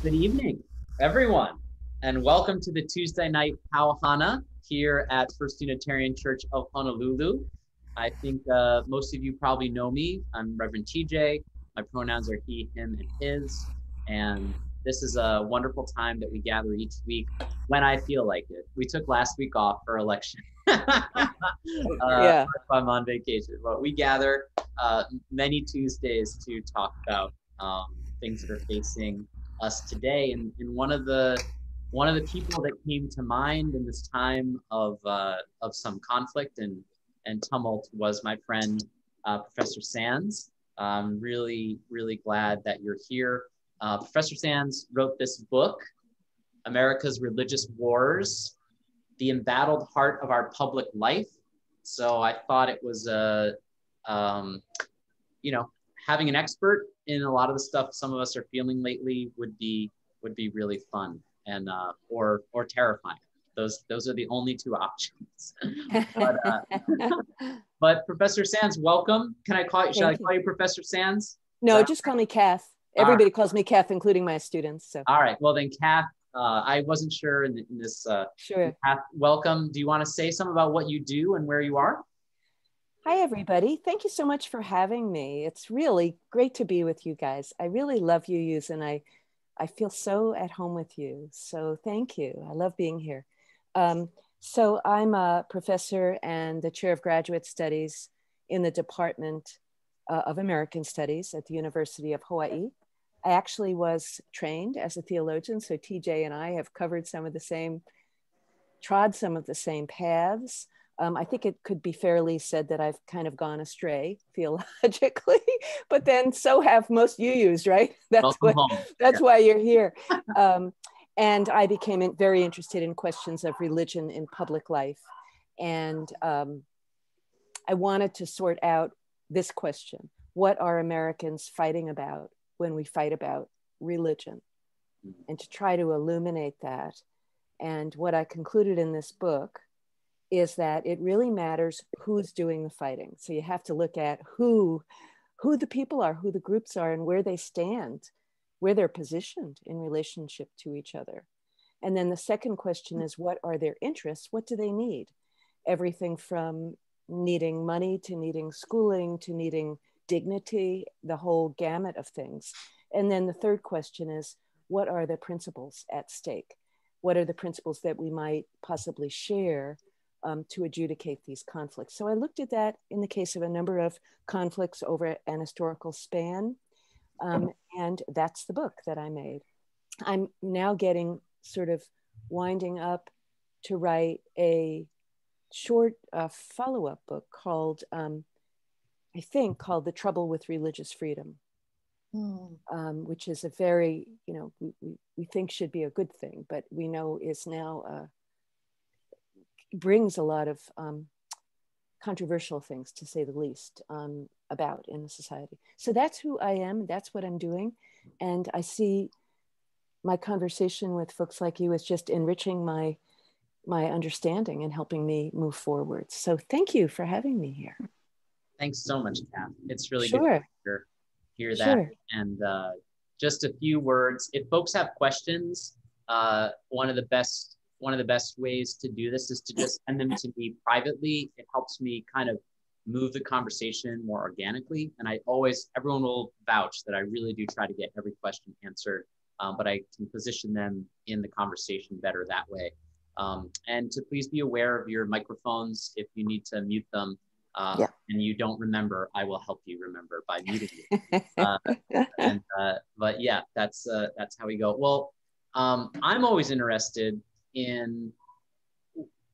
Good evening, everyone, and welcome to the Tuesday night Pauhana here at First Unitarian Church of Honolulu. I think most of you probably know me. I'm Reverend TJ. My pronouns are he, him, and his. And this is a wonderful time that we gather each week when I feel like it. We took last week off for election. Yeah. I'm on vacation, but we gather many Tuesdays to talk about things that are facing us today. And one of the people that came to mind in this time of some conflict and tumult was my friend Professor Sands. I'm really glad that you're here. Professor Sands wrote this book, America's Religious Wars: The Embattled Heart of Our Public Life. So I thought it was um, having an expert in a lot of the stuff some of us are feeling lately would be really fun and or terrifying. Those are the only two options. but but Professor Sands, welcome. Can I call you? Should I Thank you. call you Professor Sands? No, just call me Kath. All right. Everybody calls me Kath, including my students. So All right. Well then, Kath, I wasn't sure in this. sure. Kath, welcome. Do you want to say something about what you do and where you are? Hi, everybody. Thank you so much for having me. It's really great to be with you guys. I really love UUs and I feel so at home with you. So thank you. I love being here. So I'm a professor and the chair of graduate studies in the Department of American Studies at the University of Hawaii. I actually was trained as a theologian, so TJ and I have covered trod some of the same paths. I think it could be fairly said that I've kind of gone astray theologically, but then so have most UUs, right? Welcome home. That's why you're here. And I became very interested in questions of religion in public life. And I wanted to sort out this question: what are Americans fighting about when we fight about religion? And to try to illuminate that. And what I concluded in this book is that it really matters who's doing the fighting. So you have to look at who the people are, who the groups are, and where they stand, where they're positioned in relationship to each other. And then the second question is, what are their interests? What do they need? Everything from needing money to needing schooling to needing dignity, the whole gamut of things. And then the third question is, what are the principles at stake? What are the principles that we might possibly share to adjudicate these conflicts? So I looked at that in the case of a number of conflicts over an historical span. And that's the book that I made. I'm now getting sort of winding up to write a short follow-up book called, I think, called The Trouble with Religious Freedom, which is a very, we think should be a good thing, but we know is now brings a lot of controversial things, to say the least, about in the society. So that's who I am. That's what I'm doing. And I see my conversation with folks like you as just enriching my understanding and helping me move forward. So thank you for having me here. Thanks so much, Kath. It's really Sure. good to hear that. Sure. And just a few words. If folks have questions, one of the best ways to do this is to just send them to me privately. It helps me kind of move the conversation more organically. And everyone will vouch that I really do try to get every question answered, but I can position them in the conversation better that way. And to please be aware of your microphones. If you need to mute them and you don't remember, I will help you remember by muting you. But yeah, that's how we go. Well, I'm always interested in,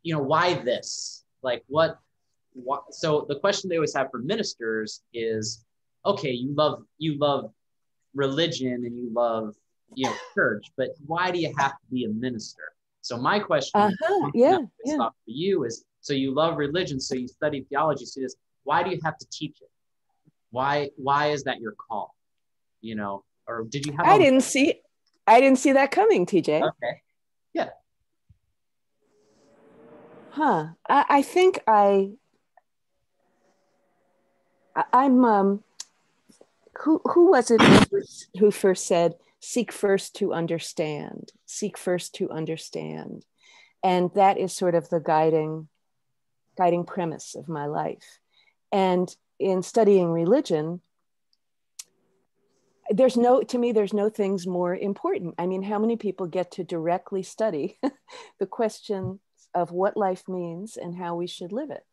why this? Like what? So the question they always have for ministers is, okay, you love religion and you love church, but why do you have to be a minister? So my question for you is, so you love religion, so you study theology, so why do you have to teach it? Why is that your call? Or did you have I didn't see that coming, TJ. Okay. Yeah. I think I'm who was it who first said seek first to understand, seek first to understand. And that is sort of the guiding premise of my life. And in studying religion, to me, there's no things more important. I mean, how many people get to directly study the question of what life means and how we should live it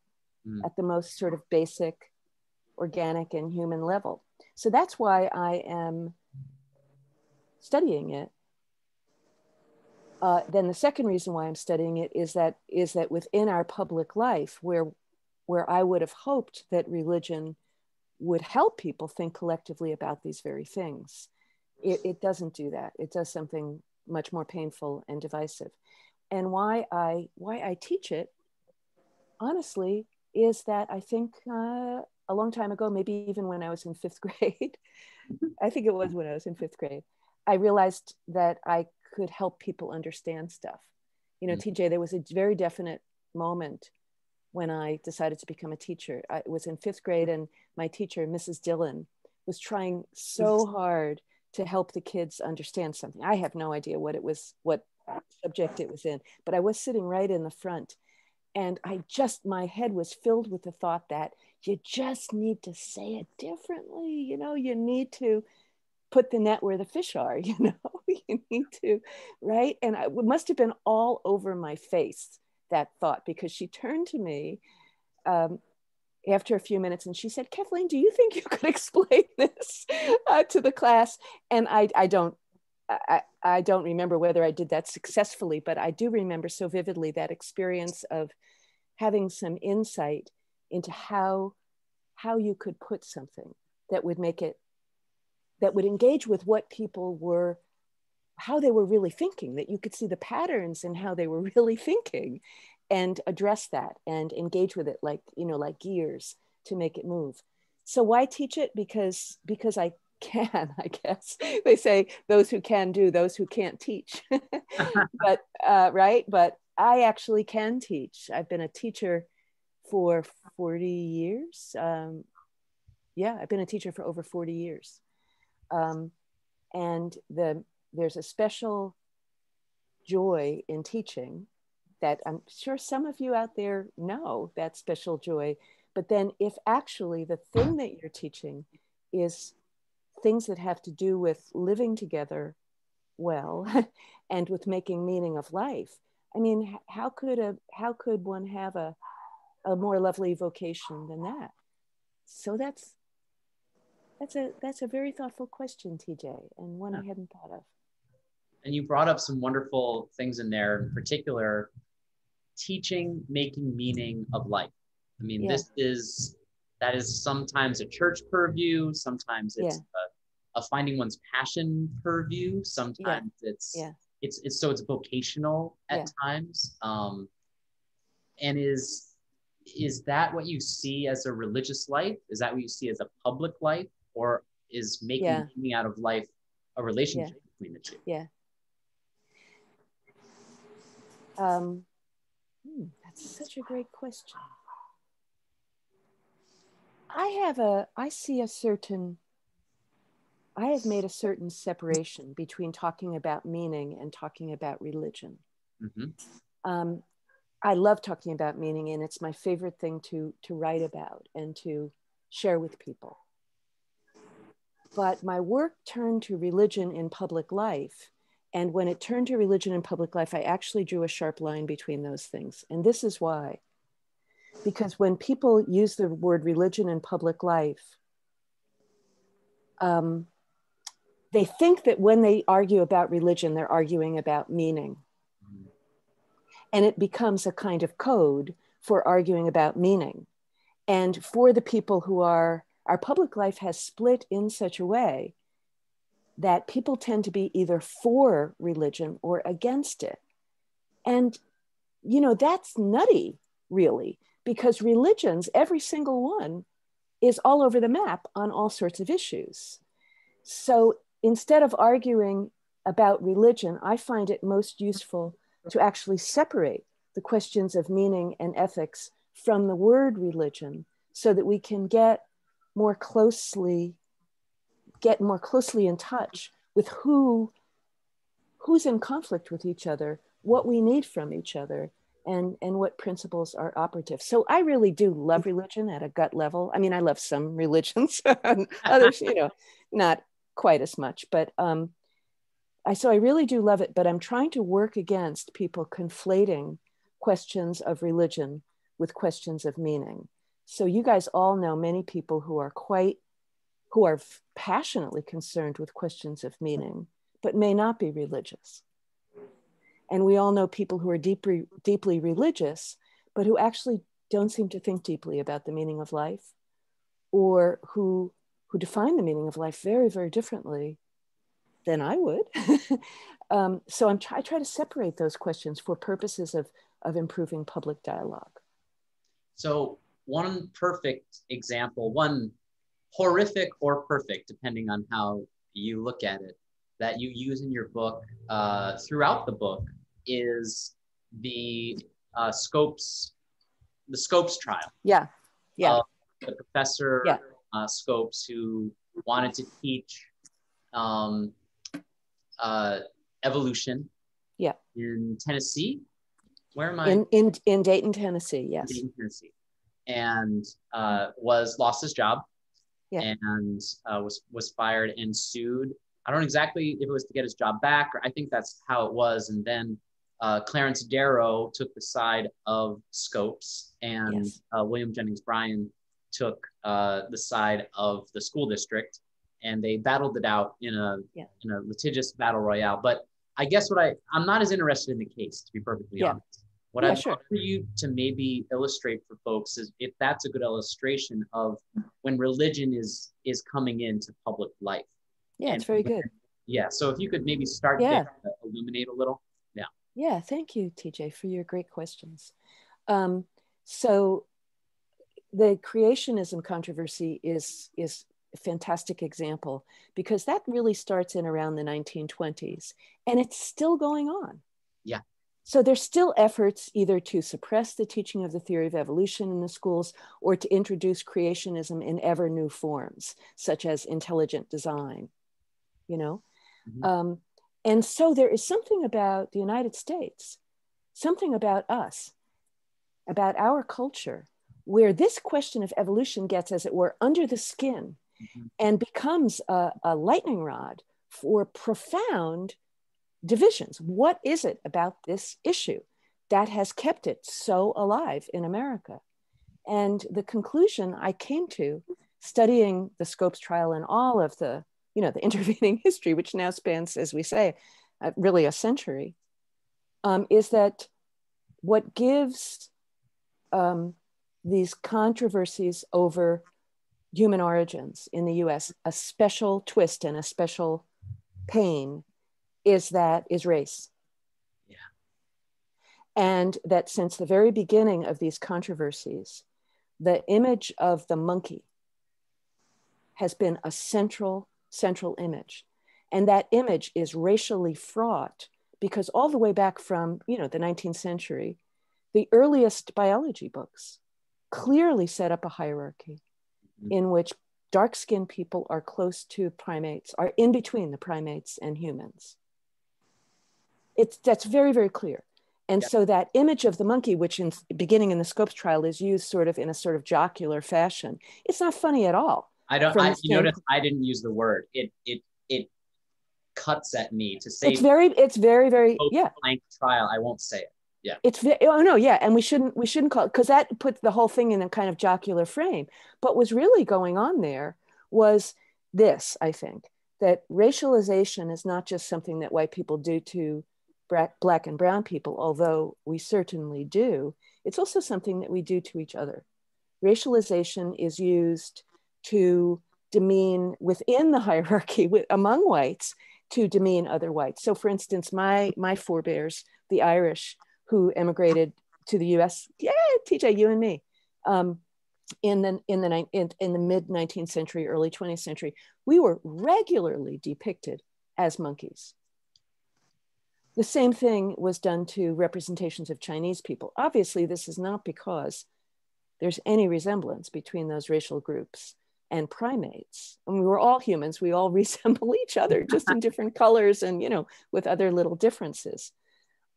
at the most sort of basic, organic and human level? So that's why I am studying it. Then the second reason why I'm studying it is that within our public life, where I would have hoped that religion would help people think collectively about these very things, it doesn't do that. It does something much more painful and divisive. And why I teach it, honestly, is that I think a long time ago, maybe even when I was in 5th grade, I think it was when I was in 5th grade, I realized that I could help people understand stuff. You know, TJ, there was a very definite moment when I decided to become a teacher. I was in 5th grade, and my teacher, Mrs. Dillon, was trying so hard to help the kids understand something. I have no idea what subject it was in, but I was sitting right in the front. And my head was filled with the thought that you just need to say it differently. You know, you need to put the net where the fish are, you know, you need to, right? And it must have been all over my face, that thought, because she turned to me after a few minutes and she said, "Kathleen, do you think you could explain this to the class?" And I don't remember whether I did that successfully, but I do remember so vividly that experience of having some insight into how you could put something that would make it, that would engage with what people were, how they were really thinking, that you could see the patterns in how they were really thinking, and address that and engage with it like, you know, like gears to make it move. So why teach it? Because I can, I guess. They say those who can do, those who can't teach. But right, but I actually can teach. I've been a teacher for 40 years. Yeah, I've been a teacher for over 40 years. And there's a special joy in teaching that I'm sure some of you out there know, that special joy. But then if actually the thing that you're teaching is things that have to do with living together well and with making meaning of life, I mean, how could one have a more lovely vocation than that? So that's a very thoughtful question, TJ, and one I hadn't thought of. And you brought up some wonderful things in there, in particular, teaching, making meaning of life. I mean, that is sometimes a church purview, sometimes it's a finding one's passion purview, sometimes it's vocational at times. And is that what you see as a religious life? Is that what you see as a public life? Or is making meaning out of life a relationship between the two? Yeah. That's such a great question. I have made a certain separation between talking about meaning and talking about religion. Mm-hmm. I love talking about meaning, and it's my favorite thing to write about and to share with people. But my work turned to religion in public life. And when it turned to religion in public life, I actually drew a sharp line between those things. And this is why. Because when people use the word religion in public life, they think that when they argue about religion, they're arguing about meaning. And it becomes a kind of code for arguing about meaning. And for the people who our public life has split in such a way that people tend to be either for religion or against it. And, you know, that's nutty, really, because religions, every single one, is all over the map on all sorts of issues. So instead of arguing about religion, I find it most useful to actually separate the questions of meaning and ethics from the word religion, so that we can get more closely in touch with who's in conflict with each other, what we need from each other, and what principles are operative. So I really do love religion at a gut level. I mean, I love some religions, others, not quite as much, but so I really do love it, but I'm trying to work against people conflating questions of religion with questions of meaning. So you guys all know many people who are passionately concerned with questions of meaning, but may not be religious. And we all know people who are deeply religious, but who actually don't seem to think deeply about the meaning of life, or who define the meaning of life very, very differently than I would. So I try to separate those questions for purposes of improving public dialogue. So one perfect example, one horrific or perfect, depending on how you look at it, that you use in your book, throughout the book, is the Scopes trial. Yeah. The professor, Scopes, who wanted to teach evolution. In Tennessee. Where am I? In Dayton, Tennessee. Yes. Dayton, Tennessee, and lost his job. And was fired and sued. I don't know exactly if it was to get his job back, or I think that's how it was. And then Clarence Darrow took the side of Scopes, and William Jennings Bryan took the side of the school district, and they battled it out in a litigious battle royale. But I guess I'm not as interested in the case, to be perfectly honest. What I'd love for you to maybe illustrate for folks is if that's a good illustration of when religion is coming into public life. Yeah, it's very good. Yeah, so if you could maybe start there to illuminate a little. Yeah, thank you, TJ, for your great questions. So the creationism controversy is a fantastic example, because that really starts in around the 1920s, and it's still going on. Yeah. So there's still efforts either to suppress the teaching of the theory of evolution in the schools, or to introduce creationism in ever new forms, such as intelligent design, Mm-hmm. And so there is something about the United States, something about us, about our culture, where this question of evolution gets, as it were, under the skin, and becomes a lightning rod for profound divisions. What is it about this issue that has kept it so alive in America? And the conclusion I came to, studying the Scopes trial and all of the intervening history, which now spans, as we say, really a century, is that what gives these controversies over human origins in the US a special twist and a special pain is race. Yeah. And that since the very beginning of these controversies, the image of the monkey has been a central image. And that image is racially fraught, because all the way back from, the 19th century, the earliest biology books clearly set up a hierarchy in which dark-skinned people are close to primates, are in between the primates and humans. That's very, very clear. And so that image of the monkey, which beginning in the Scopes trial is used sort of in a sort of jocular fashion, it's not funny at all. You notice I didn't use the word. It cuts at me to say it's very, very blank trial. I won't say it. Yeah. And we shouldn't call it, because that put the whole thing in a kind of jocular frame. But what's really going on there was this, I think, that racialization is not just something that white people do to Black and brown people, although we certainly do. It's also something that we do to each other. Racialization is used to demean within the hierarchy among whites, to demean other whites. So for instance, my forebears, the Irish who emigrated to the US, TJ, you and me, in the mid 19th century, early 20th century, we were regularly depicted as monkeys. The same thing was done to representations of Chinese people. Obviously, this is not because there's any resemblance between those racial groups. and primates. And we were all humans. We all resemble each other, just in different colors and, with other little differences.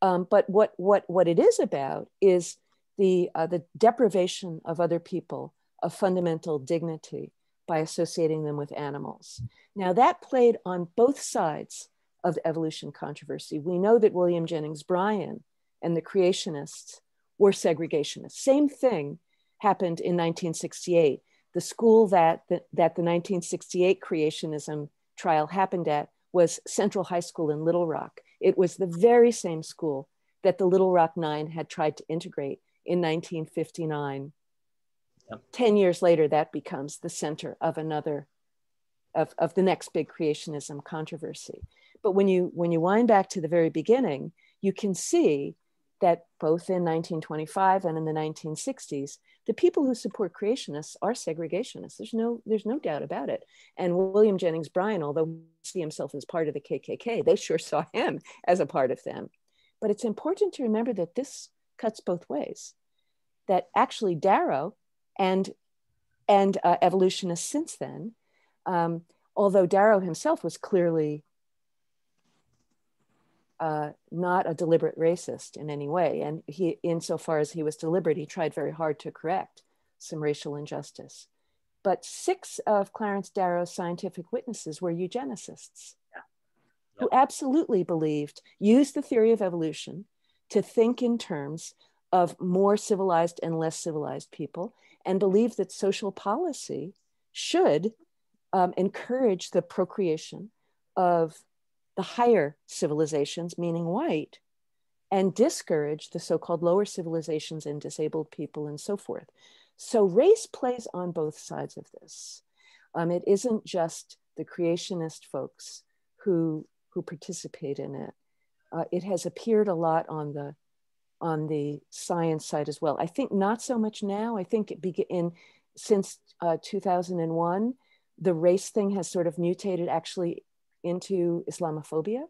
But what it is about is the deprivation of other people of fundamental dignity by associating them with animals. Now, that played on both sides of the evolution controversy. We know that William Jennings Bryan and the creationists were segregationists. Same thing happened in 1968. The school that the 1968 creationism trial happened at was Central High School in Little Rock. It was the very same school that the Little Rock Nine had tried to integrate in 1959. Yep. 10 years later, that becomes the center of of the next big creationism controversy. But when you wind back to the very beginning, you can see that both in 1925 and in the 1960s, the people who support creationists are segregationists. There's no doubt about it. And William Jennings Bryan, although he see himself as part of the KKK, they sure saw him as a part of them. But it's important to remember that this cuts both ways. That actually Darrow and evolutionists since then, although Darrow himself was clearly not a deliberate racist in any way. And he, insofar as he was deliberate, he tried very hard to correct some racial injustice. But 6 of Clarence Darrow's scientific witnesses were eugenicists who absolutely used the theory of evolution to think in terms of more civilized and less civilized people, and believed that social policy should encourage the procreation of the higher civilizations, meaning white, and discourage the so-called lower civilizations and disabled people and so forth. So race plays on both sides of this. It isn't just the creationist folks who participate in it. It has appeared a lot on the science side as well. I think not so much now. I think since 2001, the race thing has sort of mutated actually into Islamophobia,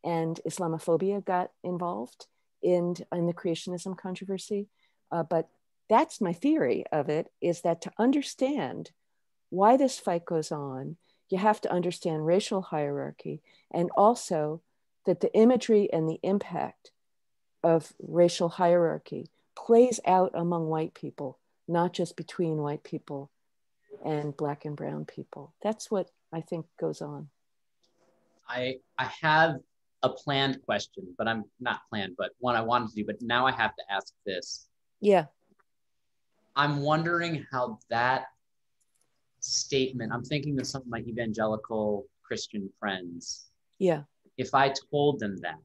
and Islamophobia got involved in the creationism controversy. But that's my theory of it, is that to understand why this fight goes on, you have to understand racial hierarchy, and also that the imagery and the impact of racial hierarchy plays out among white people, not just between white people and Black and brown people. That's what I think goes on. I have a planned question, but I'm not planned, but one I wanted to do, but now I have to ask this. Yeah. I'm wondering how that statement, I'm thinking of some of my evangelical Christian friends. Yeah. If I told them that,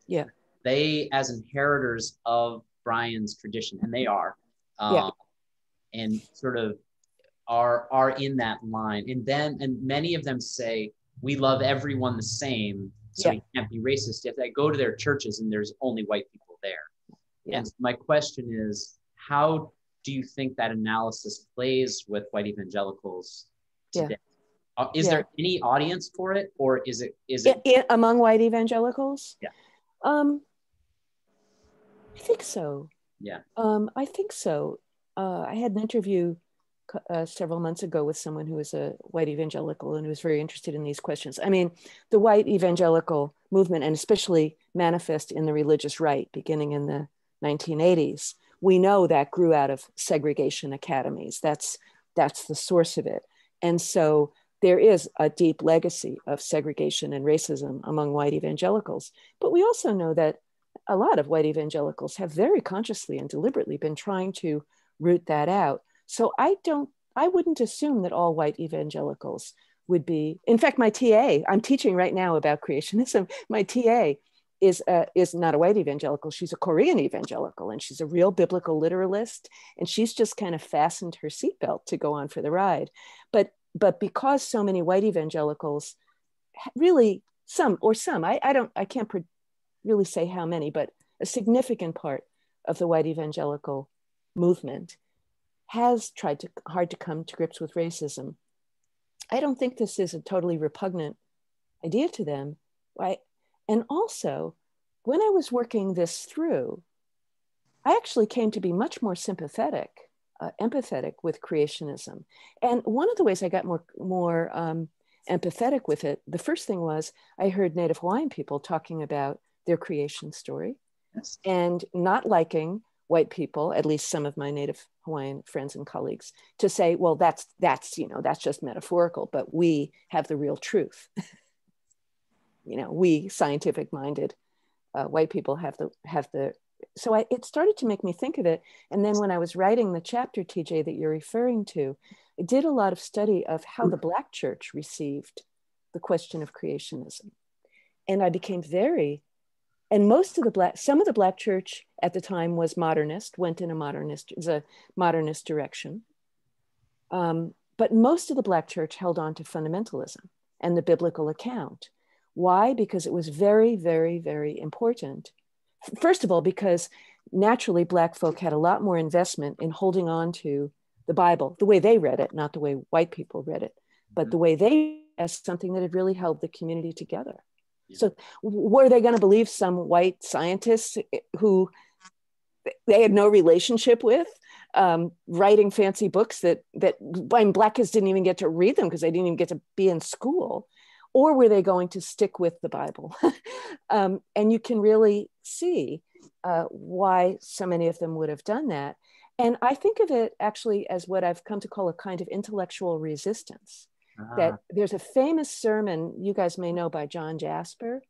yeah, they, as inheritors of Bryan's tradition, and they are, and sort of are in that line, and many of them say, we love everyone the same, so we can't be racist. If I go to their churches and there's only white people there. Yeah. And my question is, how do you think that analysis plays with white evangelicals today? Is there any audience for it, or is it among white evangelicals? Yeah. I think so. Yeah. I think so. I had an interview several months ago with someone who was a white evangelical and who was very interested in these questions. I mean, the white evangelical movement, and especially manifest in the religious right, beginning in the 1980s, we know that grew out of segregation academies. That's the source of it. And so there is a deep legacy of segregation and racism among white evangelicals. But we also know that a lot of white evangelicals have very consciously and deliberately been trying to root that out. So I wouldn't assume that all white evangelicals would be. In fact, my TA, I'm teaching right now about creationism. My TA is not a white evangelical. She's a Korean evangelical, and she's a real biblical literalist. And she's just kind of fastened her seatbelt to go on for the ride. But because so many white evangelicals, really I can't really say how many, but a significant part of the white evangelical movement has tried hard to come to grips with racism. I don't think this is a totally repugnant idea to them, right? And also, when I was working this through, I actually came to be much more sympathetic empathetic with creationism. And one of the ways I got more empathetic with it, the first thing was I heard Native Hawaiian people talking about their creation story, Yes. and not liking white people, at least some of my Native Hawaiian friends and colleagues, to say, well, that's just metaphorical, but we have the real truth. We scientific minded white people have the. So it started to make me think of it. And then when I was writing the chapter, TJ, that you're referring to, I did a lot of study of how the Black church received the question of creationism. And I became some of the Black church at the time was modernist, went in a modernist direction. But most of the Black church held on to fundamentalism and the biblical account. Why? Because it was very, very, very important. First of all, because naturally Black folk had a lot more investment in holding on to the Bible, the way they read it, not the way white people read it, but the way they as something that had really held the community together. Yeah. So were they going to believe some white scientists who they had no relationship with, writing fancy books that Black kids didn't even get to read them because they didn't even get to be in school? Or were they going to stick with the Bible? And you can really see why so many of them would have done that. And I think of it actually as what I've come to call a kind of intellectual resistance. That there's a famous sermon you guys may know by John Jasper,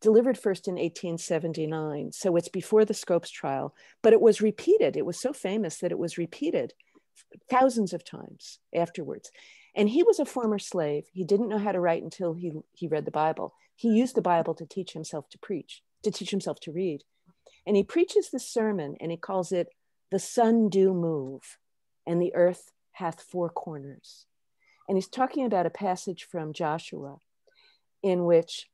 delivered first in 1879. So it's before the Scopes trial, but it was repeated. It was so famous that it was repeated thousands of times afterwards. And he was a former slave. He didn't know how to write until he read the Bible. He used the Bible to teach himself to preach, to teach himself to read. And he preaches this sermon and he calls it, "The sun do move and the earth hath four corners." And he's talking about a passage from Joshua in which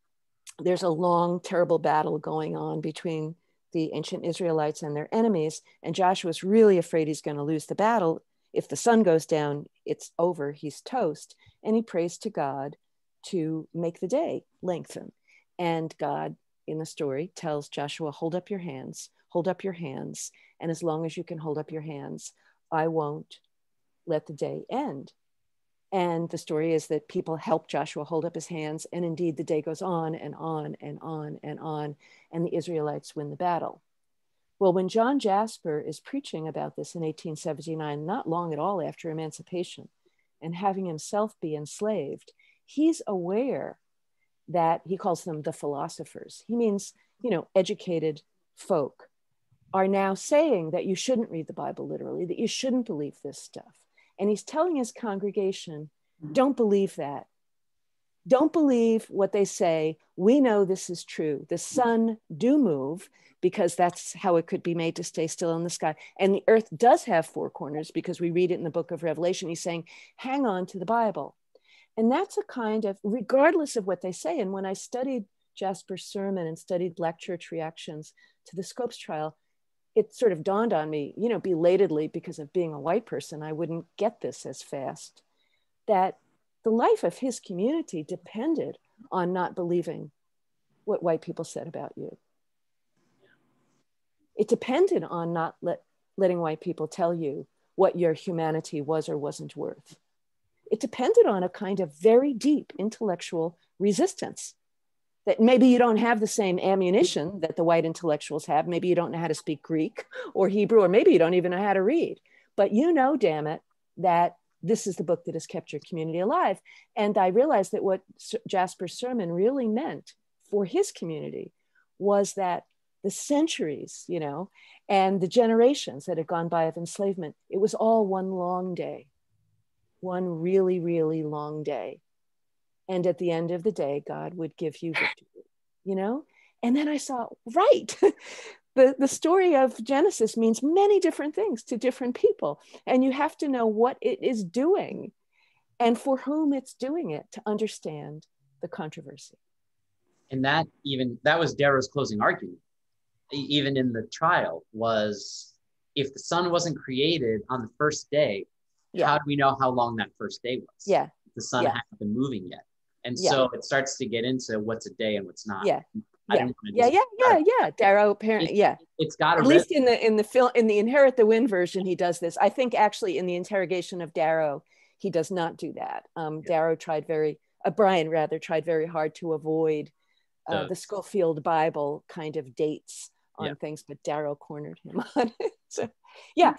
there's a long, terrible battle going on between the ancient Israelites and their enemies. And Joshua's really afraid he's going to lose the battle. If the sun goes down, it's over, he's toast. And he prays to God to make the day lengthen. And God, in the story, tells Joshua, hold up your hands. And as long as you can hold up your hands, I won't let the day end. And the story is that people help Joshua hold up his hands. And indeed, the day goes on and on and on and on. And the Israelites win the battle. Well, when John Jasper is preaching about this in 1879, not long at all after emancipation, and having himself be enslaved, he's aware that he calls them the philosophers. He means, educated folk are now saying that you shouldn't read the Bible literally, that you shouldn't believe this stuff. And he's telling his congregation, don't believe that. Don't believe what they say. We know this is true. The sun do move because that's how it could be made to stay still in the sky. And the earth does have four corners because we read it in the book of Revelation. He's saying, hang on to the Bible. And that's a kind of, regardless of what they say. And when I studied Jasper's sermon and studied Black church reactions to the Scopes trial, it sort of dawned on me, belatedly, because of being a white person, I wouldn't get this as fast, that the life of his community depended on not believing what white people said about you. It depended on not letting white people tell you what your humanity was or wasn't worth. It depended on a kind of very deep intellectual resistance. That maybe you don't have the same ammunition that the white intellectuals have. Maybe you don't know how to speak Greek or Hebrew, or maybe you don't even know how to read. But damn it, that this is the book that has kept your community alive. And I realized that what Jasper's sermon really meant for his community was that the centuries, and the generations that had gone by of enslavement, it was all one long day, one really, really long day. And at the end of the day, God would give you victory, And then I saw, right, the story of Genesis means many different things to different people. And you have to know what it is doing and for whom it's doing it to understand the controversy. And that was Darrow's closing argument, even in the trial, was if the sun wasn't created on the first day, how do we know how long that first day was? Yeah. The sun hadn't been moving yet. And so it starts to get into what's a day and what's not. Yeah. I didn't want to yeah. Darrow apparently, it's got at least in the film, in the Inherit the Wind version, he does this. I think actually in the interrogation of Darrow, he does not do that. Darrow Brian rather tried very hard to avoid the Schofield Bible kind of dates on things, but Darrow cornered him on it. So yeah.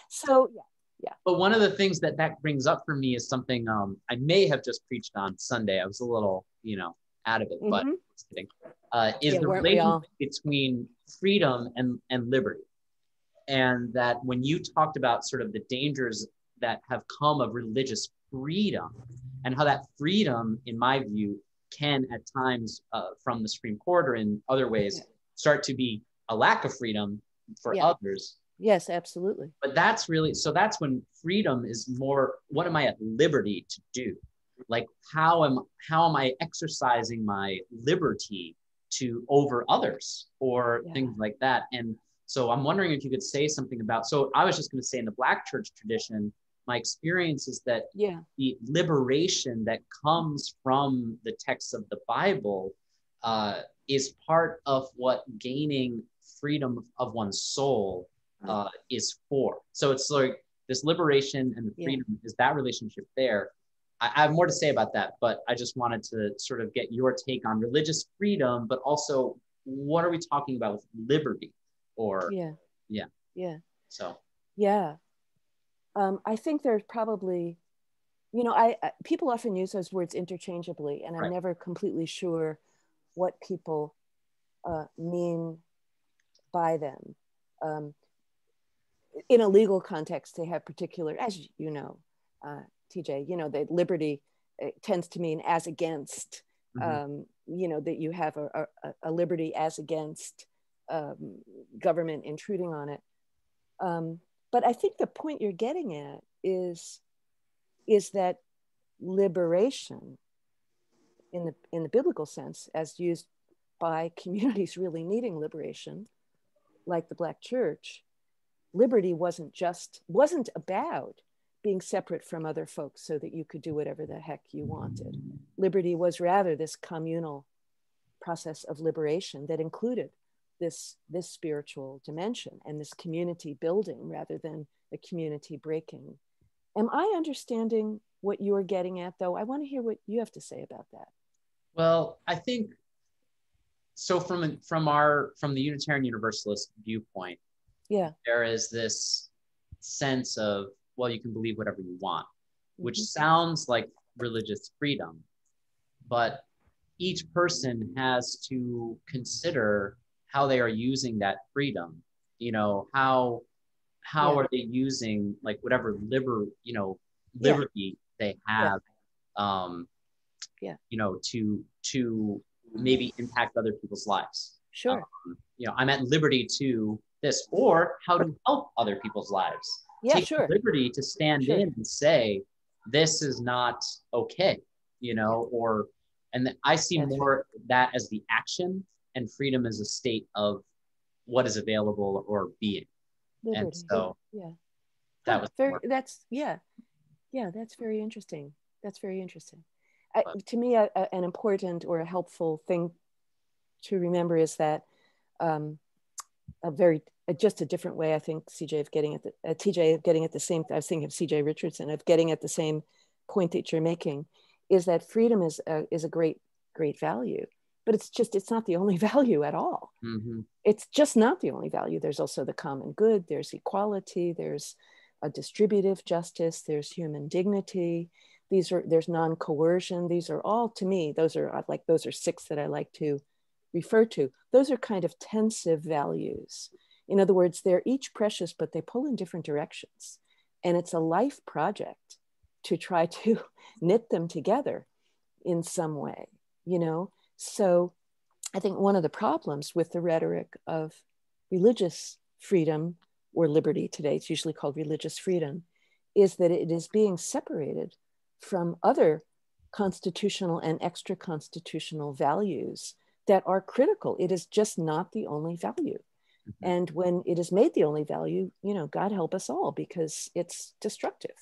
But one of the things that brings up for me is something I may have just preached on Sunday. I was a little, out of it, but just kidding. Is the relationship between freedom and liberty. And that when you talked about sort of the dangers that have come of religious freedom and how that freedom, in my view, can at times from the Supreme Court or in other ways start to be a lack of freedom for others. Yes, absolutely. But that's when freedom is more, what am I at liberty to do? Like, how am I exercising my liberty to over others or things like that? And so I'm wondering if you could say something about, so I was just going to say in the Black church tradition, my experience is that the liberation that comes from the texts of the Bible is part of what gaining freedom of one's soul is for. So it's like this liberation and the freedom is that relationship there. I have more to say about that, but I just wanted to sort of get your take on religious freedom, but also what are we talking about with liberty? Or I think there's probably, people often use those words interchangeably, and I'm never completely sure what people mean by them. In a legal context, they have particular, as you know, TJ, that liberty tends to mean as against, that you have a liberty as against government intruding on it. But I think the point you're getting at is that liberation in the biblical sense, as used by communities really needing liberation, like the Black church, liberty wasn't about being separate from other folks so that you could do whatever the heck you wanted. Liberty was rather this communal process of liberation that included this spiritual dimension and this community building rather than a community breaking. Am I understanding what you're getting at, though? I want to hear what you have to say about that. Well, I think so. From the Unitarian Universalist viewpoint, there is this sense of, well, you can believe whatever you want, which sounds like religious freedom, but each person has to consider how they are using that freedom. How are they using like whatever liberty they have, to maybe impact other people's lives. Sure. I'm at liberty to this, or how to help other people's lives. Take liberty to stand in and say, this is not okay, and I see more that as the action and freedom as a state of what is available or being. Liberty. And so that was that's very interesting. That's very interesting. To me, an important or a helpful thing to remember is that just a different way, I think TJ of getting at the same, I was thinking of CJ Richardson, of getting at the same point that you're making, is that freedom is a great value, but it's not the only value at all. It's just not the only value. There's also the common good, there's equality, there's a distributive justice, there's human dignity, there's non-coercion. These are all, to me, those are six that I like to refer to. Those are kind of tensive values. In other words, they're each precious, but they pull in different directions. And it's a life project to try to knit them together in some way, So I think one of the problems with the rhetoric of religious freedom or liberty today, it's usually called religious freedom, is that it is being separated from other constitutional and extra constitutional values that are critical. It is just not the only value. And when it is made the only value, God help us all, because it's destructive.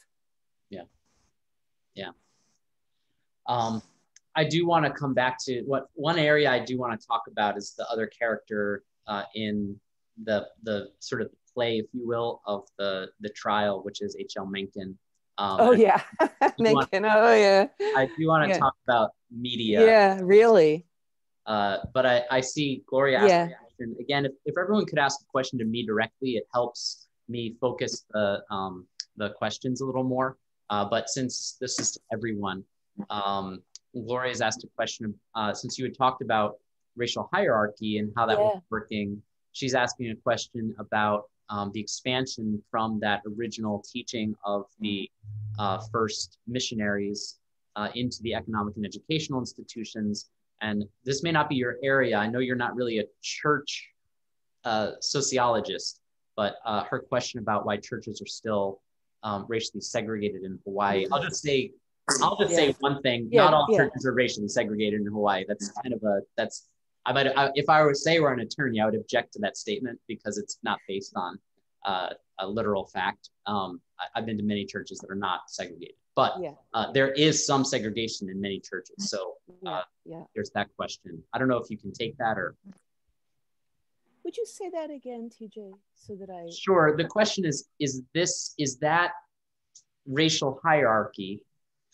I do want to come back to one area I do want to talk about is the other character in the sort of play, if you will, of the trial, which is H.L. Mencken. Oh yeah, Mencken. Oh yeah. I do want to talk about media. Yeah, really. But I see Gloria asked a question again. If everyone could ask a question to me directly, it helps me focus the questions a little more. But since this is to everyone, Gloria's asked a question. Since you had talked about racial hierarchy and how that was working, she's asking a question about the expansion from that original teaching of the first missionaries into the economic and educational institutions. And this may not be your area. I know you're not really a church sociologist, but her question about why churches are still racially segregated in Hawaii. I'll just say one thing. Not all churches are racially segregated in Hawaii. That's kind of if I were to say we're an attorney, I would object to that statement because it's not based on a literal fact. I've been to many churches that are not segregated, but there is some segregation in many churches. So there's that question. I don't know if you can take that or. Would you say that again, TJ, so that I? Sure. The question is that racial hierarchy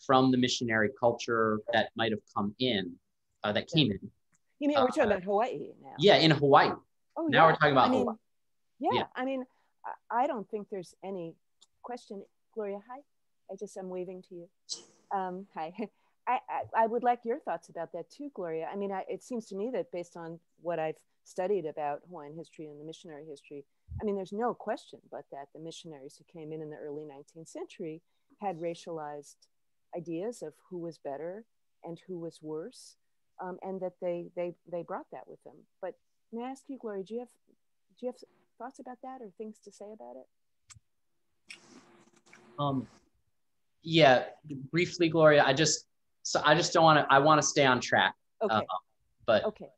from the missionary culture that might have come in, that came in. You mean we're talking about Hawaii now? Yeah, in Hawaii. Oh, now we're talking about Hawaii. Yeah, I mean, I don't think there's any question. Gloria, hi. I'm waving to you. Hi. I would like your thoughts about that too, Gloria. I mean, it seems to me that based on what I've studied about Hawaiian history and the missionary history, I mean, there's no question but that the missionaries who came in the early 19th century had racialized ideas of who was better and who was worse, and that they brought that with them. But may I ask you, Gloria, do you have thoughts about that or things to say about it? Yeah, briefly, Gloria. I just don't want to. I want to stay on track. Okay. But okay.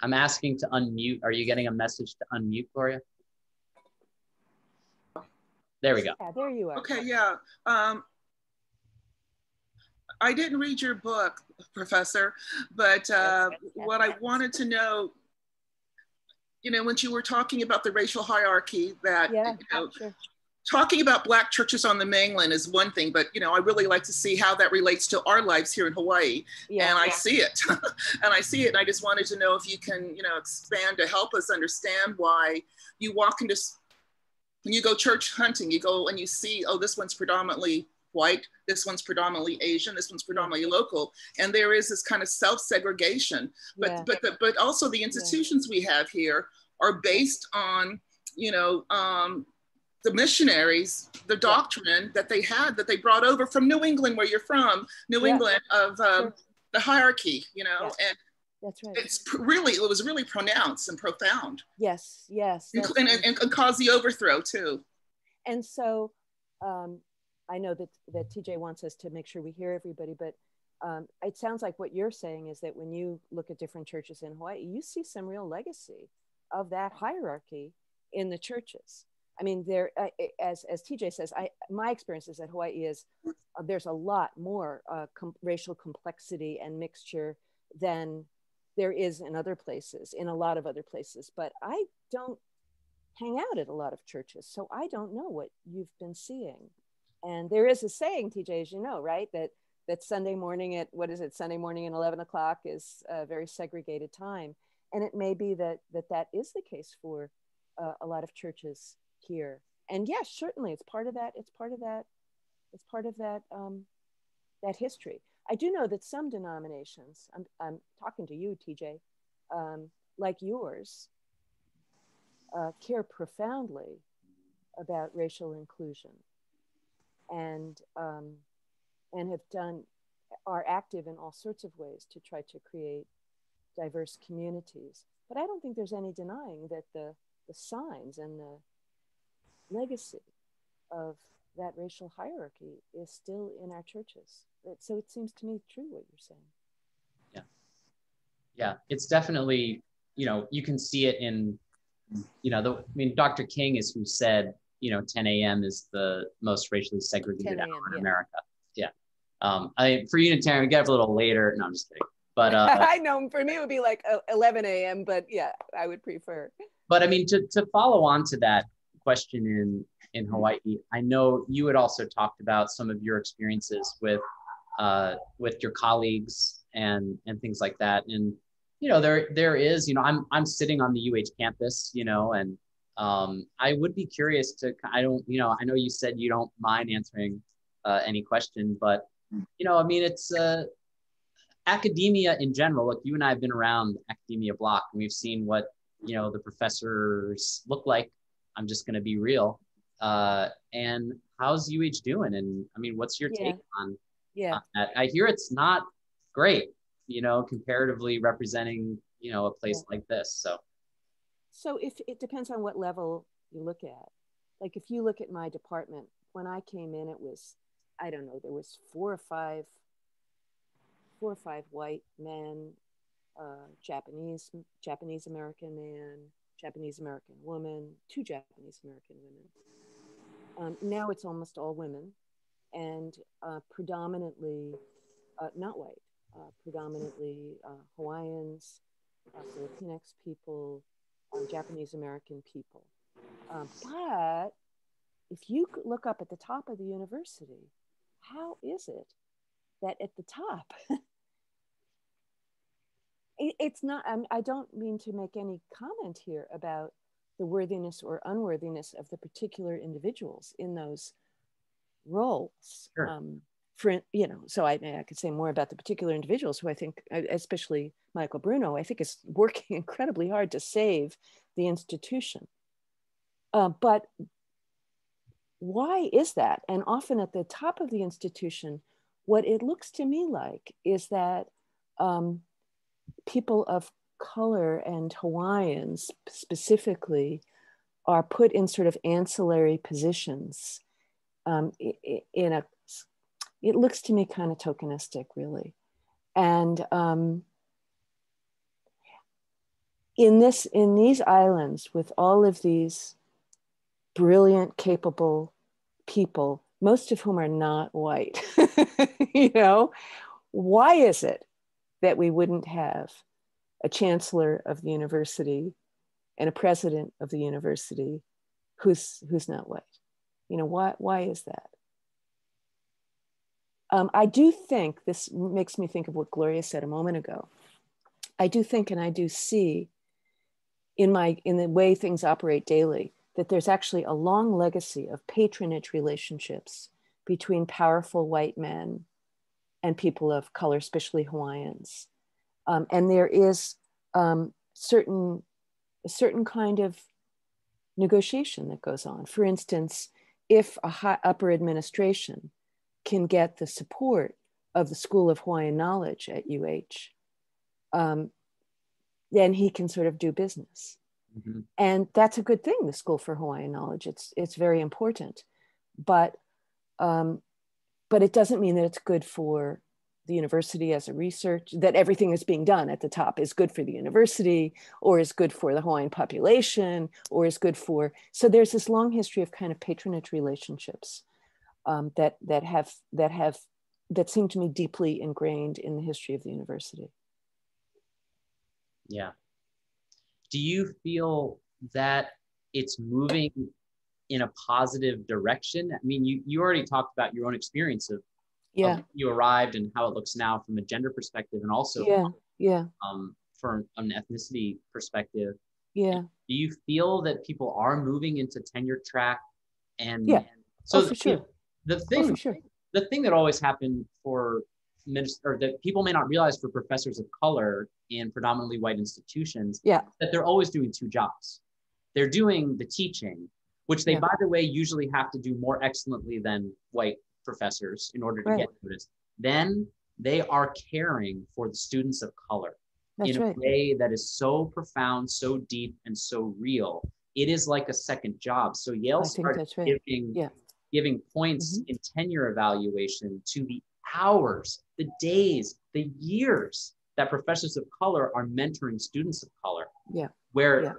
I'm asking to unmute. Are you getting a message to unmute, Gloria? There we go. Yeah, there you are. Okay, yeah. I didn't read your book, Professor, but what I wanted to know, when you were talking about the racial hierarchy that, sure. Talking about Black churches on the mainland is one thing, but I really like to see how that relates to our lives here in Hawaii. And I see it. And I just wanted to know if you can, expand to help us understand why you walk into, when you go church hunting, you go and you see, oh, this one's predominantly white, this one's predominantly Asian, this one's predominantly local. And there is this kind of self-segregation, but also the institutions we have here are based on, the missionaries, the doctrine that they had, that they brought over from New England, where you're from, New England, of the hierarchy, and that's right. It was really pronounced and profound. Yes. And caused the overthrow too. And so I know that TJ wants us to make sure we hear everybody, but it sounds like what you're saying is that when you look at different churches in Hawaii, you see some real legacy of that hierarchy in the churches. I mean, there, as TJ says, my experience is that Hawaii is, there's a lot more racial complexity and mixture than there is in other places, in a lot of other places. But I don't hang out at a lot of churches, so I don't know what you've been seeing. And there is a saying, TJ, as you know, right, that Sunday morning at, Sunday morning at 11 o'clock is a very segregated time. And it may be that is the case for a lot of churches here. And yes, certainly it's part of that. That history. I do know that some denominations, I'm talking to you, TJ, like yours, care profoundly about racial inclusion and are active in all sorts of ways to try to create diverse communities. But I don't think there's any denying that the signs and the legacy of that racial hierarchy is still in our churches. So it seems to me true what you're saying. Yeah, it's definitely, you can see it in you know, I mean, Dr. King is who said, you know, 10 a.m. is the most racially segregated hour in America. Yeah. For Unitarian, we get up a little later. No, I'm just kidding. But I know for me it would be like 11 a.m. But yeah, I would prefer. But I mean, to follow on to that question in Hawaii, I know you had also talked about some of your experiences with your colleagues and things like that. And you know, there is, you know, I'm sitting on the UH campus, you know, and I would be curious to, I know you said you don't mind answering any question, but you know, I mean, it's academia in general. Look, you and I have been around the academia block, and we've seen what, you know, the professors look like. I'm just going to be real. And how's UH doing? And I mean, what's your take on that? I hear it's not great, you know, comparatively representing, you know, a place like this. So if it depends on what level you look at. Like if you look at my department, when I came in, it was, I don't know, there was four or five white men, Japanese American man, Japanese American woman, 2 Japanese American women. Now it's almost all women, and predominantly not white, predominantly Hawaiians, Filipinx people, Japanese American people. But if you look up at the top of the university, how is it that at the top, it's not, I don't mean to make any comment here about the worthiness or unworthiness of the particular individuals in those roles. Sure. You know, so I could say more about the particular individuals who I think, especially Michael Bruno, I think is working incredibly hard to save the institution. But why is that? And often at the top of the institution, what it looks to me like is that people of color and Hawaiians specifically are put in sort of ancillary positions it looks to me kind of tokenistic, really. And in these islands with all of these brilliant, capable people, most of whom are not white, you know, why is it that we wouldn't have a chancellor of the university and a president of the university who's not white? You know, why is that? I do think, this makes me think of what Gloria said a moment ago. I do think, and I do see in the way things operate daily, that there's actually a long legacy of patronage relationships between powerful white men and people of color, especially Hawaiians. And there is a certain kind of negotiation that goes on. For instance, if a high upper administration can get the support of the School of Hawaiian Knowledge at UH, then he can sort of do business. Mm-hmm. And that's a good thing, the School for Hawaiian Knowledge. It's very important. But it doesn't mean that it's good for the university as a research, that everything is being done at the top is good for the university, or is good for the Hawaiian population, or is good for, so there's this long history of kind of patronage relationships that seem to me deeply ingrained in the history of the university. Yeah. Do you feel that it's moving in a positive direction? I mean, you already talked about your own experience of you arrived and how it looks now from a gender perspective, and also from an ethnicity perspective. Yeah. Do you feel that people are moving into tenure track? And so for sure. The thing that always happened for or that people may not realize for professors of color in predominantly white institutions, that they're always doing 2 jobs. They're doing the teaching, which they, by the way, usually have to do more excellently than white professors in order to get noticed. Then they are caring for the students of color in a way that is so profound, so deep, and so real. It is like a second job. So Yale started giving points in tenure evaluation to the hours, the days, the years that professors of color are mentoring students of color. where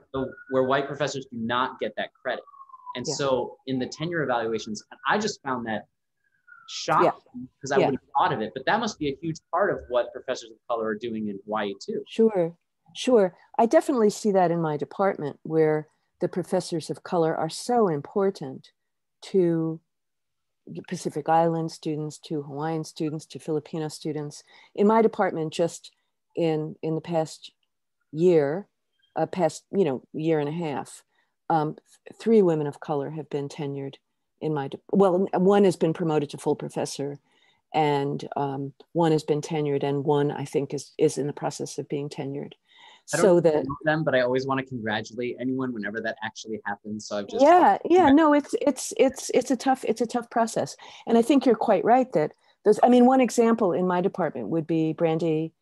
where white professors do not get that credit. And so in the tenure evaluations, I just found that shocking because I would have thought of it, but that must be a huge part of what professors of color are doing in Hawaii too. Sure. I definitely see that in my department, where the professors of color are so important to Pacific Island students, to Hawaiian students, to Filipino students. In my department, just in the past year, year and a half, 3 women of color have been tenured in my, one has been promoted to full professor, and one has been tenured, and one I think is in the process of being tenured. I don't know them, but I always want to congratulate anyone whenever that actually happens. So I've just no, it's a tough process, and I think you're quite right that there's. I mean, one example in my department would be Brandy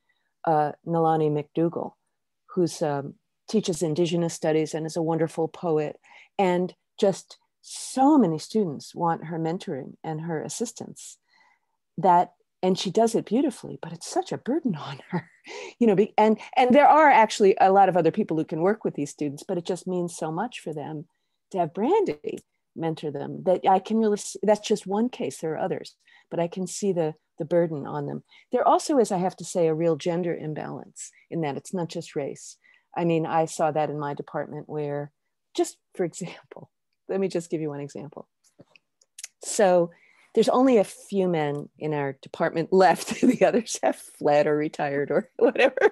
Nalani McDougall, who's teaches Indigenous studies and is a wonderful poet, and just so many students want her mentoring and her assistance. And she does it beautifully, but it's such a burden on her, and there are actually a lot of other people who can work with these students, but it just means so much for them to have Brandy mentor them that I can really see. That's just one case. There are others, but I can see the burden on them. There also is, I have to say, a real gender imbalance in that it's not just race. I mean, I saw that in my department where, just for example, let me just give you one example. So there's only a few men in our department left. The others have fled or retired or whatever.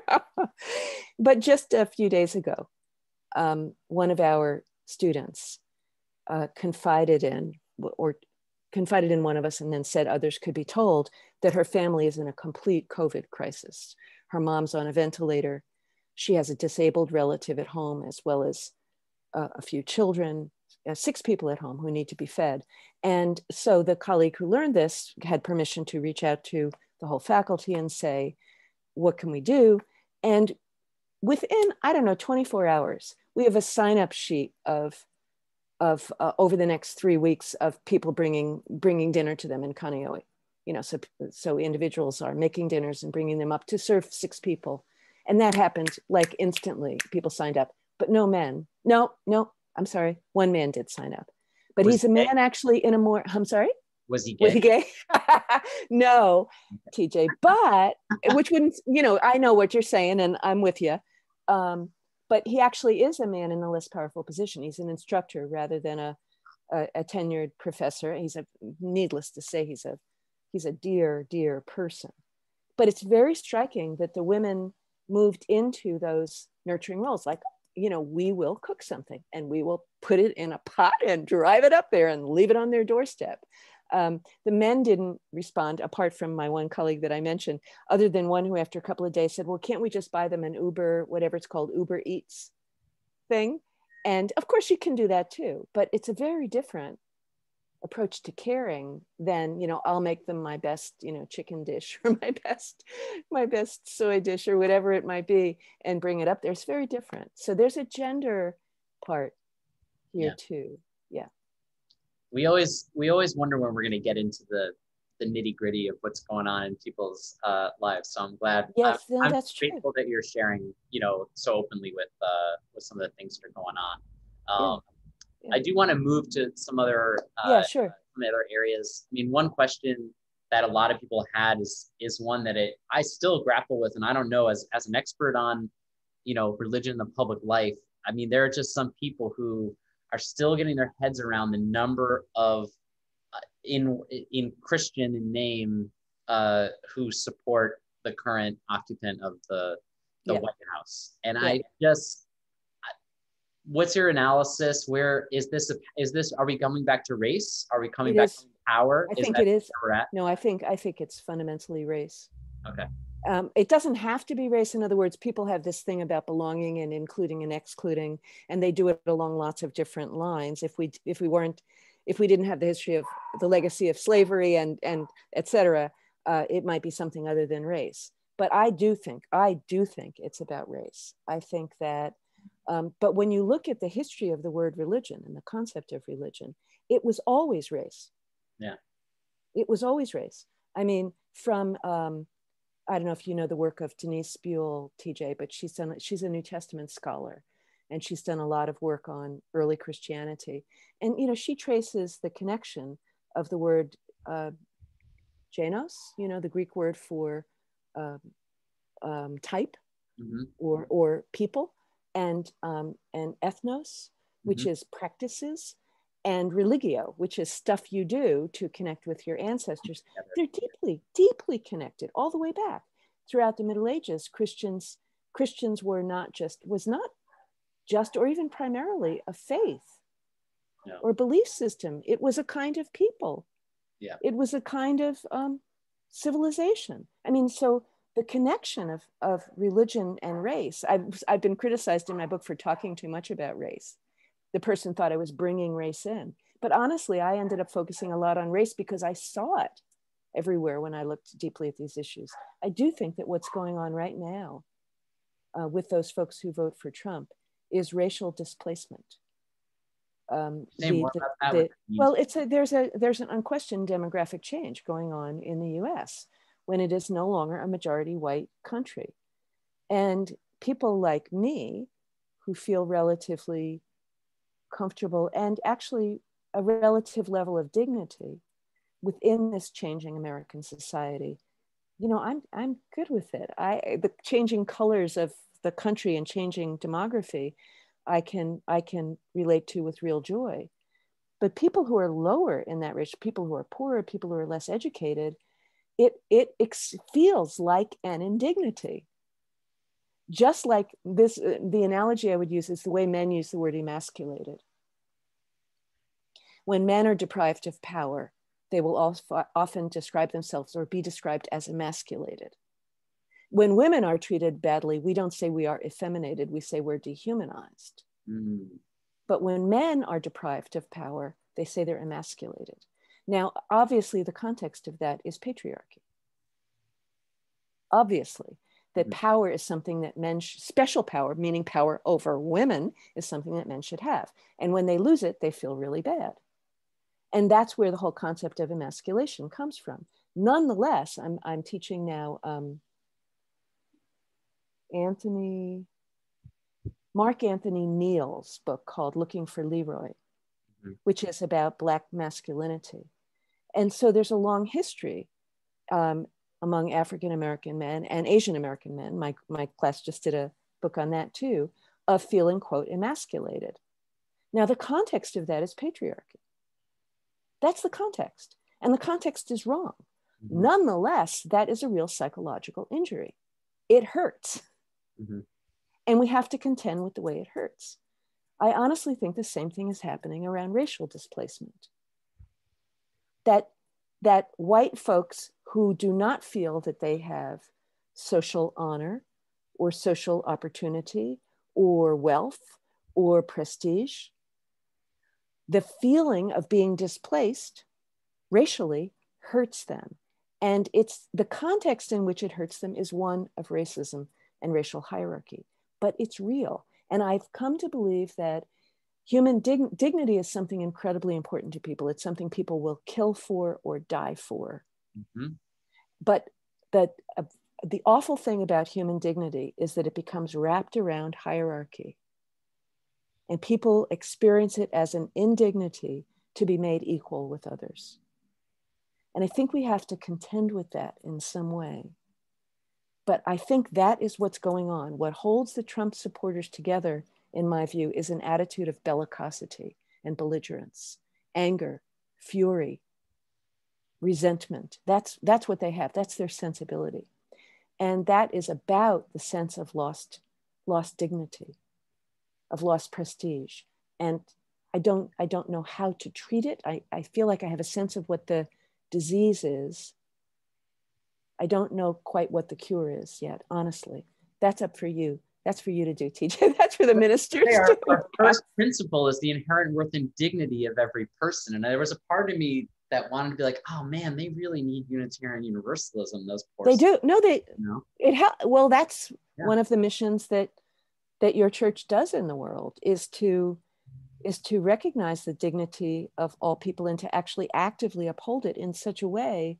But just a few days ago, one of our students confided in one of us, and then said others could be told, that her family is in a complete COVID crisis. Her mom's on a ventilator. She has a disabled relative at home, as well as a few children, 6 people at home who need to be fed. And so the colleague who learned this had permission to reach out to the whole faculty and say, what can we do? And within, 24 hours, we have a sign-up sheet of over the next 3 weeks of people bringing dinner to them in Kaneohe. So individuals are making dinners and bringing them up to serve 6 people. And that happened like instantly. People signed up, but no men. No, I'm sorry. One man did sign up, but he's a man actually in a more, I'm sorry? Was he gay? Was he gay? No, TJ, but which wouldn't, I know what you're saying and I'm with you. But he actually is a man in a less powerful position. He's an instructor rather than a tenured professor. Needless to say, he's a dear person. But it's very striking that the women moved into those nurturing roles. Like, we will cook something and we will put it in a pot and drive it up there and leave it on their doorstep. The men didn't respond, apart from my one colleague that I mentioned, other than one who after a couple of days said, well, can't we just buy them an Uber, whatever it's called, Uber Eats thing? And of course you can do that too, but it's a very different approach to caring than, I'll make them my best, chicken dish or my best soy dish or whatever it might be and bring it up there. It's very different. So there's a gender part here too. Yeah. We always wonder when we're going to get into the nitty gritty of what's going on in people's lives. So I'm glad. Yes, I'm that's grateful true. that you're sharing, so openly with some of the things that are going on. I do want to move to some other sure. some other areas. I mean, one question that a lot of people had is one that I still grapple with, and I don't know, as an expert on, religion in the public life. I mean, there are just some people who are still getting their heads around the number of in Christian in name who support the current occupant of the White House, and I just. What's your analysis? Where is this? Are we coming back to race? Are we coming back to power? I think it is. No, I think it's fundamentally race. Okay. It doesn't have to be race. In other words, people have this thing about belonging and including and excluding, and they do it along lots of different lines. If we didn't have the history of the legacy of slavery and et cetera, it might be something other than race. But I do think it's about race. I think that. But when you look at the history of the word religion and the concept of religion, it was always race. Yeah. It was always race. I mean, from, I don't know if you know the work of Denise Buell, TJ, but she's a New Testament scholar. and she's done a lot of work on early Christianity. And, you know, she traces the connection of the word genos, you know, the Greek word for type, mm-hmm. or people, and ethnos, which mm-hmm. is practices, and religio, which is stuff you do to connect with your ancestors. They're deeply, deeply connected all the way back. Throughout the Middle Ages, Christians was not just or even primarily a faith or belief system. It was a kind of people. Yeah. It was a kind of civilization. I mean, so the connection of religion and race, I've been criticized in my book for talking too much about race. The person thought I was bringing race in. But honestly, I ended up focusing a lot on race because I saw it everywhere when I looked deeply at these issues. I do think that what's going on right now with those folks who vote for Trump is racial displacement. Well, there's an unquestioned demographic change going on in the US when it is no longer a majority white country. And people like me who feel relatively comfortable and actually a relative level of dignity within this changing American society, you know, I'm good with it. The changing colors of the country and changing demography, I can relate to with real joy. But people who are lower in that range, people who are poorer, people who are less educated, it feels like an indignity. Just like this, the analogy I would use is the way men use the word emasculated. When men are deprived of power, they will often describe themselves or be described as emasculated. When women are treated badly, we don't say we are effeminated, we say we're dehumanized. Mm. But when men are deprived of power, they say they're emasculated. Now, obviously, the context of that is patriarchy. Obviously, that power is something that men, special power, meaning power over women, is something that men should have. And when they lose it, they feel really bad. And that's where the whole concept of emasculation comes from. Nonetheless, I'm teaching now Mark Anthony Neal's book called Looking for Leroy, mm-hmm. which is about Black masculinity. And so there's a long history among African-American men and Asian-American men, my class just did a book on that too, of feeling, quote, emasculated. Now the context of that is patriarchy. That's the context. And the context is wrong. Mm-hmm. Nonetheless, that is a real psychological injury. It hurts. Mm-hmm. And we have to contend with the way it hurts. I honestly think the same thing is happening around racial displacement. That white folks who do not feel that they have social honor or social opportunity or wealth or prestige, the feeling of being displaced racially hurts them. And it's the context in which it hurts them is one of racism and racial hierarchy, but it's real. And I've come to believe that human dignity is something incredibly important to people. It's something people will kill for or die for. Mm-hmm. But the awful thing about human dignity is that it becomes wrapped around hierarchy. And people experience it as an indignity to be made equal with others. And I think we have to contend with that in some way. But I think that is what's going on. What holds the Trump supporters together, in my view, is an attitude of bellicosity and belligerence, anger, fury, resentment. That's what they have. That's their sensibility. And that is about the sense of lost dignity, of lost prestige. And I don't know how to treat it. I feel like I have a sense of what the disease is. I don't know quite what the cure is yet, honestly. That's up for you. That's for you to do, TJ. That's for the ministers. Our first principle is the inherent worth and dignity of every person. And there was a part of me that wanted to be like, oh man, they really need Unitarian Universalism. Those poor they do. No, they. You know? Well, that's one of the missions that your church does in the world is to recognize the dignity of all people and to actually actively uphold it in such a way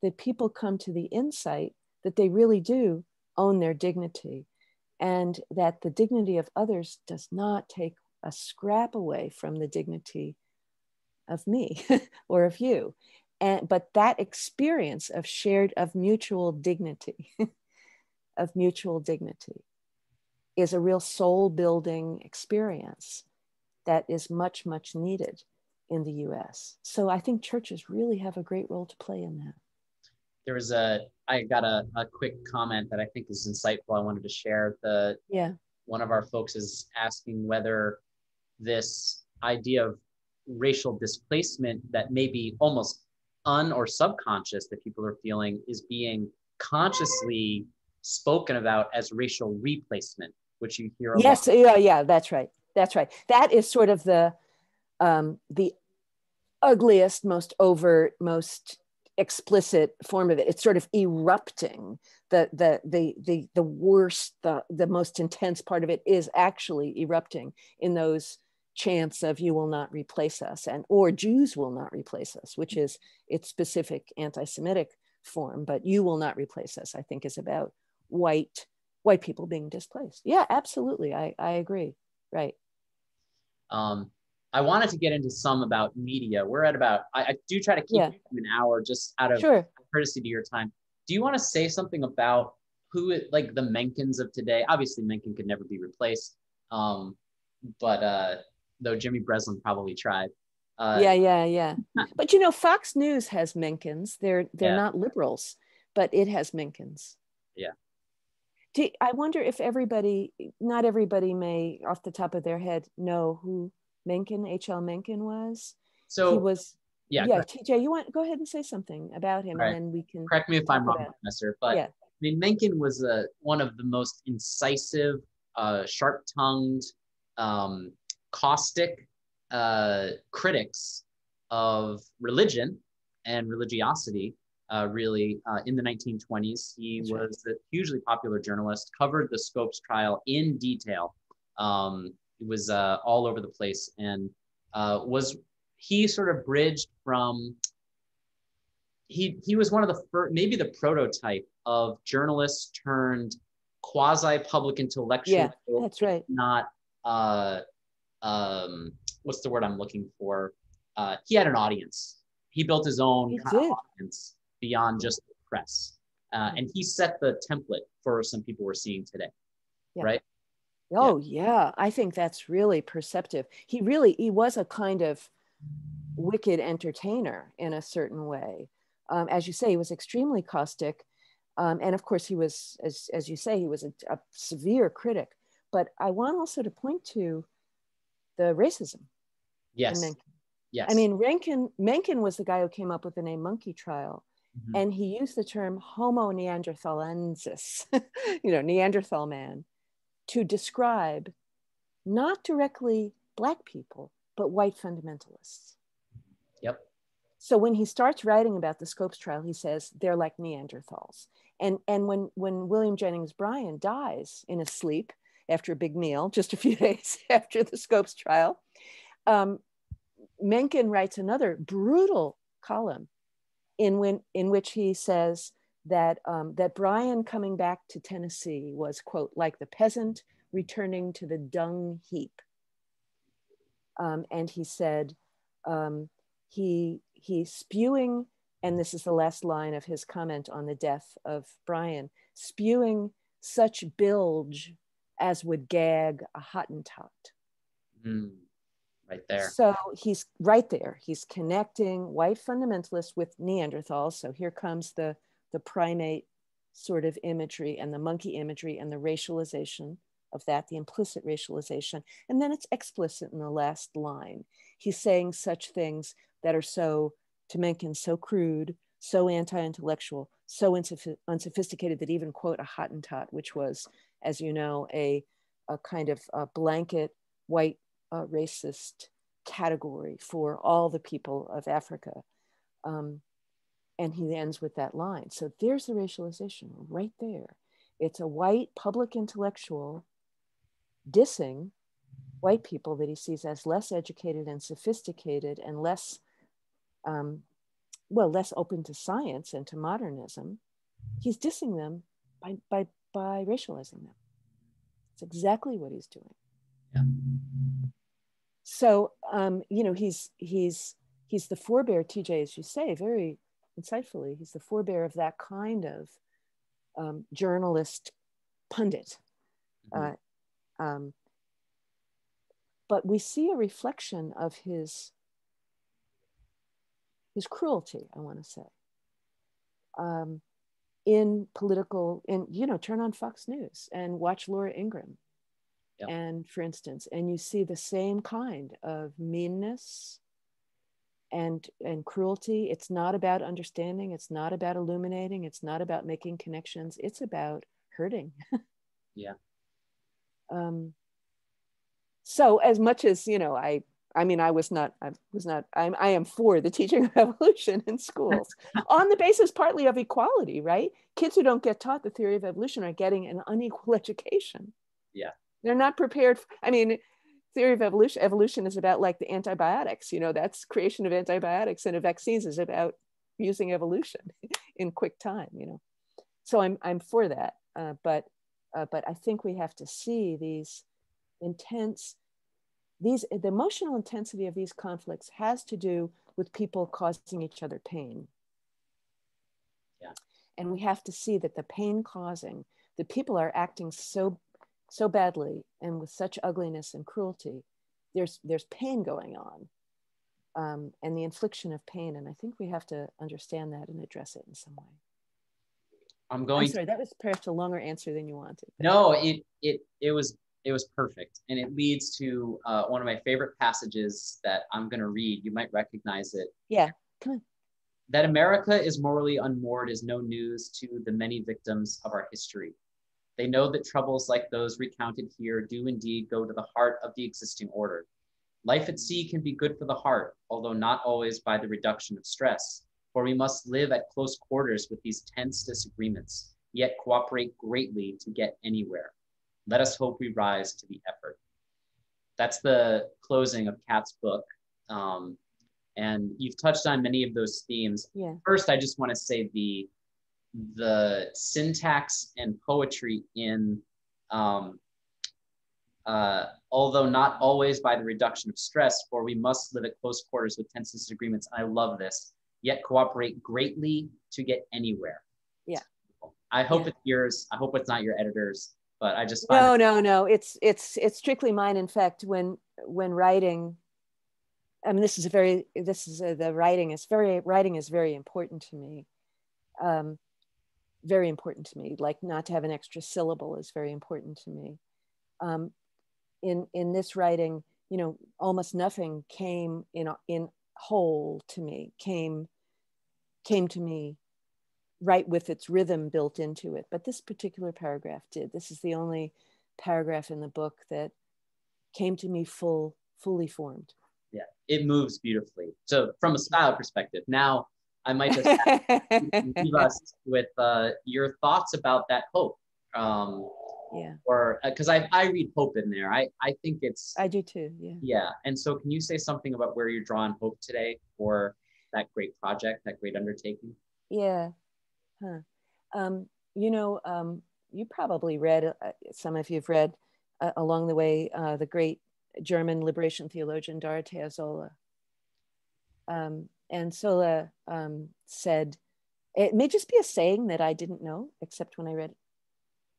that people come to the insight that they really do own their dignity. and that the dignity of others does not take a scrap away from the dignity of me or of you. But that experience of of mutual dignity, of mutual dignity, is a real soul building experience that is much, much needed in the US. So I think churches really have a great role to play in that. I got a quick comment that I think is insightful. I wanted to share. One of our folks is asking whether this idea of racial displacement that may be almost or subconscious that people are feeling is being consciously spoken about as racial replacement, which you hear a lot. Yeah, that's right. That is sort of the ugliest, most overt, most explicit form of it. It's sort of erupting. The worst, the most intense part of it is actually erupting in those chants of "you will not replace us" or "Jews will not replace us," which is its specific anti-Semitic form. But "you will not replace us," I think, is about white people being displaced. Yeah, absolutely. I agree. Right. I wanted to get into some about media. We're at about, I do try to keep an hour just out of courtesy to your time. Do you want to say something about like the Mencken's of today? Obviously Mencken could never be replaced. But though Jimmy Breslin probably tried. Yeah. But Fox News has Mencken's. They're not liberals, but it has Mencken's. Yeah. I wonder if not everybody may, off the top of their head, know who Mencken, H.L. Mencken was. So he was, TJ, you want go ahead and say something about him, and then we can correct me if I'm wrong, Professor. But I mean, Mencken was one of the most incisive, sharp-tongued, caustic critics of religion and religiosity. Really, in the 1920s, he was a hugely popular journalist, covered the Scopes trial in detail. He was all over the place, and he sort of bridged from, he was one of the first, maybe the prototype of journalists turned quasi-public intellectual. Yeah, that's right. Not, what's the word I'm looking for? He had an audience. He built his own audience beyond just the press. And he set the template for some people we're seeing today, right? Oh, yeah. I think that's really perceptive. He was a kind of wicked entertainer in a certain way. As you say, he was extremely caustic. And of course, he was, as you say, he was a severe critic. But I want also to point to the racism. Yes. In Mencken. Yes. I mean, Mencken was the guy who came up with the name monkey trial. Mm-hmm. And he used the term Homo neanderthalensis, Neanderthal man, to describe not directly Black people, but white fundamentalists. Yep. So when he starts writing about the Scopes trial, he says they're like Neanderthals. And when William Jennings Bryan dies in his sleep after a big meal, just a few days after the Scopes trial, Mencken writes another brutal column in which he says that Bryan coming back to Tennessee was, quote, like the peasant returning to the dung heap. And he said, he spewing, and this is the last line of his comment on the death of Bryan, spewing such bilge as would gag a Hottentot. Right there. So he's right there. He's connecting white fundamentalists with Neanderthals. So here comes the primate sort of imagery and the monkey imagery and the racialization of that, the implicit racialization. And then it's explicit in the last line. He's saying such things that are so, to Mencken, so crude, so anti-intellectual, so unsophisticated that even, quote, a Hottentot, which was, as you know, a kind of a blanket white racist category for all the people of Africa. And he ends with that line. So there's the racialization right there. It's a white public intellectual dissing white people that he sees as less educated and sophisticated and less open to science and to modernism. He's dissing them by racializing them. It's exactly what he's doing. Yeah. So, you know, he's the forebear, TJ, as you say, very insightfully, he's the forebear of that kind of journalist pundit. But we see a reflection of his cruelty, I want to say, in political, you know, turn on Fox News and watch Laura Ingraham. Yep. And for instance, and you see the same kind of meanness and cruelty. It's not about understanding. It's not about illuminating. It's not about making connections. It's about hurting. Yeah. So as much as, you know, I am for the teaching of evolution in schools on the basis partly of equality, right? Kids who don't get taught the theory of evolution are getting an unequal education. Yeah. They're not prepared. Theory of evolution is about like the antibiotics, you know, that's creation of antibiotics, and a vaccines is about using evolution in quick time, you know. So I'm for that. But I think we have to see the emotional intensity of these conflicts has to do with people causing each other pain. Yeah. And we have to see that the pain causing, the people are acting so badly and with such ugliness and cruelty, there's pain going on, and the infliction of pain. And I think we have to understand that and address it in some way. I'm sorry, that was perhaps a longer answer than you wanted. No, it was perfect. And it leads to one of my favorite passages that I'm going to read. You might recognize it. Yeah, come on. That America is morally unmoored is no news to the many victims of our history. They know that troubles like those recounted here do indeed go to the heart of the existing order. Life at sea can be good for the heart, although not always by the reduction of stress, for we must live at close quarters with these tense disagreements, yet cooperate greatly to get anywhere. Let us hope we rise to the effort. That's the closing of Kat's book. And you've touched on many of those themes. Yeah. First, I just want to say the syntax and poetry in, although not always by the reduction of stress, for we must live at close quarters with tense disagreements. I love this. Yet cooperate greatly to get anywhere. Yeah. I hope it's yours. I hope it's not your editor's. But I just find no. It's strictly mine. In fact, when writing, I mean, writing is very important to me. Very important to me. Like not to have an extra syllable is very important to me. In this writing, you know, almost nothing came in whole to me. Came to me right with its rhythm built into it. But this particular paragraph did. This is the only paragraph in the book that came to me fully formed. Yeah, it moves beautifully. So from a style perspective, now I might just leave us with your thoughts about that hope. Yeah. Or because I read hope in there. I think it's. I do too. Yeah. Yeah. And so can you say something about where you're drawing hope today for that great project, that great undertaking? Yeah. You know, you probably read, some of you have read along the way, the great German liberation theologian Dorothea Zola. And Zola said, it may just be a saying that I didn't know, except when I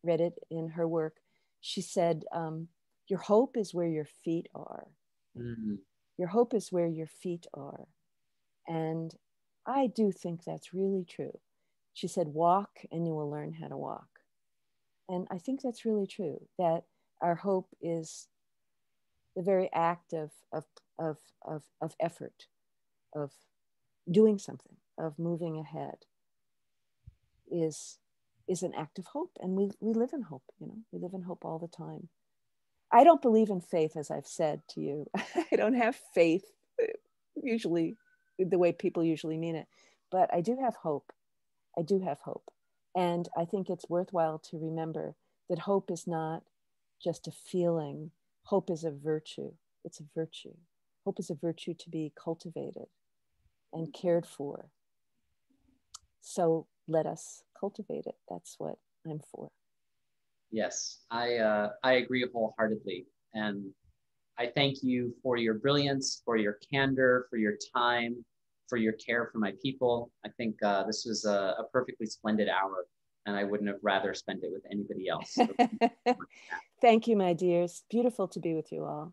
read it in her work. She said, your hope is where your feet are. Mm-hmm. Your hope is where your feet are. And I do think that's really true. She said, walk and you will learn how to walk. And I think that's really true, that our hope is the very act of effort, of doing something, of moving ahead is an act of hope. And we live in hope, you know, we live in hope all the time. I don't believe in faith, as I've said to you. I don't have faith usually the way people usually mean it, but I do have hope. I do have hope. And I think it's worthwhile to remember that hope is not just a feeling. Hope is a virtue. It's a virtue. Hope is a virtue to be cultivated and cared for. So let us cultivate it. That's what I'm for. Yes, I agree wholeheartedly. And I thank you for your brilliance, for your candor, for your time, for your care for my people. I think this was a perfectly splendid hour, and I wouldn't have rather spent it with anybody else. So thank you, my dears. Beautiful to be with you all.